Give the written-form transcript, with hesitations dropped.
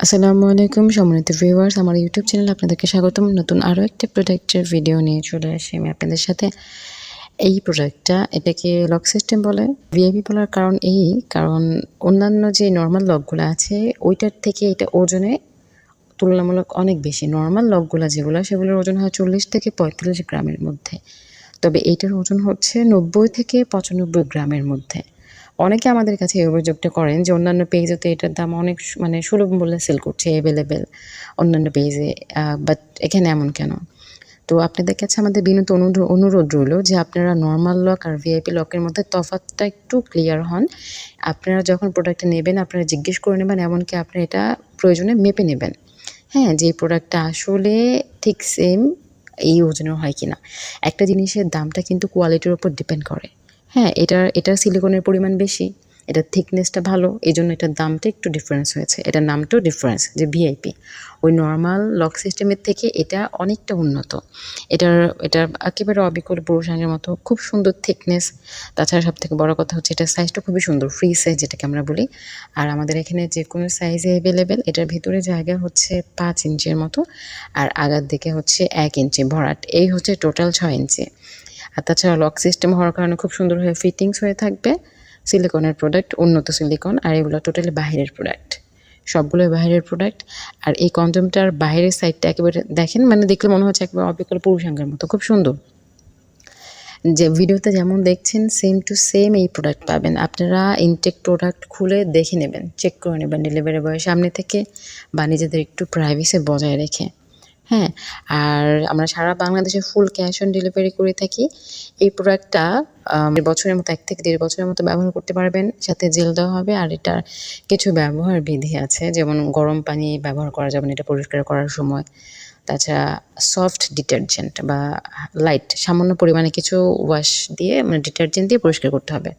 আসসালামু আলাইকুম সম্মানিত ভিউয়ার্স, আমার ইউটিউব চ্যানেলে আপনাদেরকে স্বাগতম। নতুন আরও একটি প্রোডাক্টের ভিডিও নিয়ে চলে আসি আমি আপনাদের সাথে। এই প্রোডাক্টটা, এটাকে লক সিস্টেম বলে। ভিআইপি বলার কারণ অন্যান্য যে নরমাল লকগুলো আছে ওইটার থেকে এটা ওজনে তুলনামূলক অনেক বেশি। নরমাল লকগুলা যেগুলো, সেগুলোর ওজন হয় 40 থেকে 45 গ্রামের মধ্যে। তবে এইটার ওজন হচ্ছে 90 থেকে 95 গ্রামের মধ্যে। অনেকে আমাদের কাছে এই অভিযোগটা করেন যে অন্যান্য পেজেতে এটার দাম অনেক মানে সুলভ মূল্যে সেল করছে এভেলেবেল অন্যান্য পেজে, বাট এখানে এমন কেন? তো আপনাদের কাছে আমাদের বিনীত অনুরোধ রইল যে আপনারা নরমাল লক আর ভিআইপি লকের মধ্যে তফাৎটা একটু ক্লিয়ার হন। আপনারা যখন প্রোডাক্টটা নেবেন আপনারা জিজ্ঞেস করে নেবেন, এমনকি আপনারা এটা প্রয়োজনে মেপে নেবেন। হ্যাঁ, যে প্রোডাক্টটা আসলে ঠিক সেম এই ওজনের হয় কিনা। একটা জিনিসের দামটা কিন্তু কোয়ালিটির উপর ডিপেন্ড করে। হ্যাঁ, এটার সিলিকনের পরিমাণ বেশি, এটার থিকনেসটা ভালো, এজন্য এটার দামটা একটু ডিফারেন্স হয়েছে। এটার নামটাও ডিফারেন্স, যে ভিআইপি। ওই নরমাল লক সিস্টেমের থেকে এটা অনেকটা উন্নত। এটার একেবারে অবিকল পুরুষাঙ্গের মতো খুব সুন্দর থিকনেস। তাছাড়া সবথেকে বড় কথা হচ্ছে এটার সাইজটা খুবই সুন্দর, ফ্রি সাইজ যেটাকে আমরা বলি। আর আমাদের এখানে যে কোনো সাইজে অ্যাভেলেবেল। এটার ভিতরে জায়গা হচ্ছে 5 ইঞ্চির মতো, আর আগার দিকে হচ্ছে 1 ইঞ্চি ভরাট। এই হচ্ছে টোটাল 6 ইঞ্চি। আর তাছাড়া লক সিস্টেম হওয়ার কারণে খুব সুন্দরভাবে ফিটিংস হয়ে থাকবে। সিলিকনের প্রোডাক্ট, উন্নত সিলিকন, আর এগুলো টোটালি বাহিরের প্রোডাক্ট, সবগুলোই বাহিরের প্রোডাক্ট। আর এই কনডমটার বাহিরের সাইডটা একেবারে দেখেন, মানে দেখলে মনে হচ্ছে একেবারে অবিকল পুরুষাঙ্গের মতো, খুব সুন্দর। যে ভিডিওতে যেমন দেখছেন সেম টু সেম এই প্রোডাক্ট পাবেন। আপনারা ইনটেক প্রোডাক্ট খুলে দেখে নেবেন, চেক করে নেবেন ডেলিভারি বয়ের সামনে থেকে, বা নিজেদের একটু প্রাইভেসি বজায় রেখে। হ্যাঁ, আর আমরা সারা বাংলাদেশে ফুল ক্যাশ অন ডেলিভারি করে থাকি। এই প্রোডাক্টটা বছরের মতো 1 থেকে 1.5 বছরের মতো ব্যবহার করতে পারবেন। সাথে জেল দেওয়া হবে। আর এটার কিছু ব্যবহার বিধি আছে, যেমন গরম পানি ব্যবহার করা যাবে না এটা পরিষ্কার করার সময়। তাছাড়া সফট ডিটারজেন্ট বা লাইট সামান্য পরিমাণে কিছু ওয়াশ দিয়ে, মানে ডিটারজেন্ট দিয়ে পরিষ্কার করতে হবে।